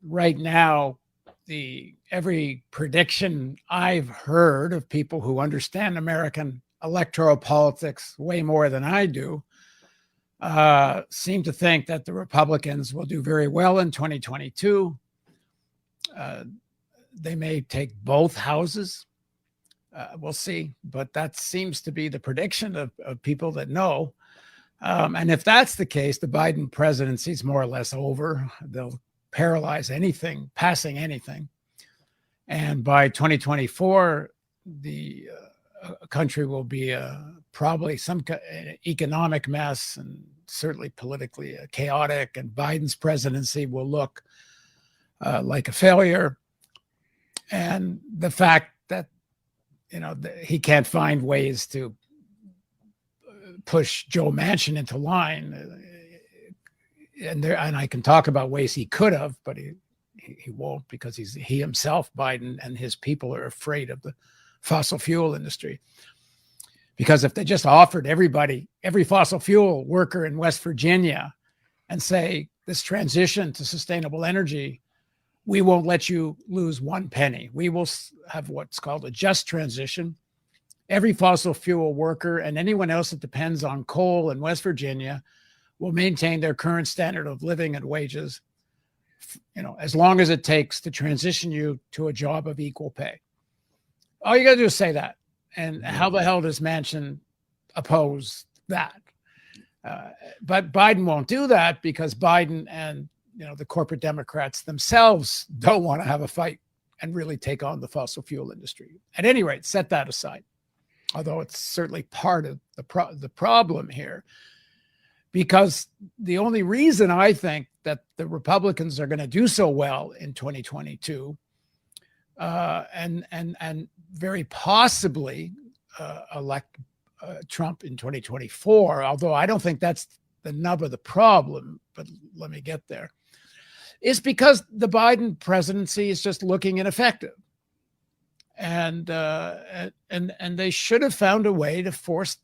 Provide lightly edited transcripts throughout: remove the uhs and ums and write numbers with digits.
Right now, the every prediction I've heard of people who understand American electoral politics way more than I do seem to think that the Republicans will do very well in 2022. Uh, they may take both houses. We'll see, but that seems to be the prediction of people that know. And if that's the case, the Biden presidency is more or less over. They'll paralyze anything, passing anything. And by 2024, the country will be probably some economic mess and certainly politically chaotic. And Biden's presidency will look like a failure. And the fact that, he can't find ways to push Joe Manchin into line. And I can talk about ways he could have, but he won't, because he himself, Biden, and his people are afraid of the fossil fuel industry. Because if they just offered every fossil fuel worker in West Virginia and say, this transition to sustainable energy, we won't let you lose one penny. We will have what's called a just transition. Every fossil fuel worker and anyone else that depends on coal in West Virginia will maintain their current standard of living and wages, as long as it takes to transition you to a job of equal pay. All you got to do is say that. And how the hell does Manchin oppose that? But Biden won't do that, because Biden and the corporate Democrats themselves don't want to have a fight and really take on the fossil fuel industry. At any rate, set that aside, although it's certainly part of the problem here. Because the only reason I think that the Republicans are going to do so well in 2022 and very possibly elect Trump in 2024, although I don't think that's the nub of the problem, but let me get there, is because the Biden presidency is just looking ineffective. And they should have found a way to force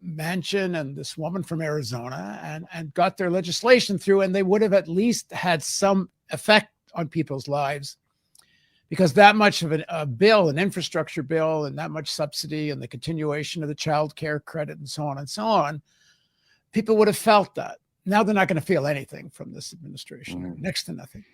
Manchin and this woman from Arizona and got their legislation through, and they would have at least had some effect on people's lives, because that much of a bill, an infrastructure bill, and that much subsidy and the continuation of the child care credit and so on, people would have felt that. Now they're not going to feel anything from this administration, next to nothing.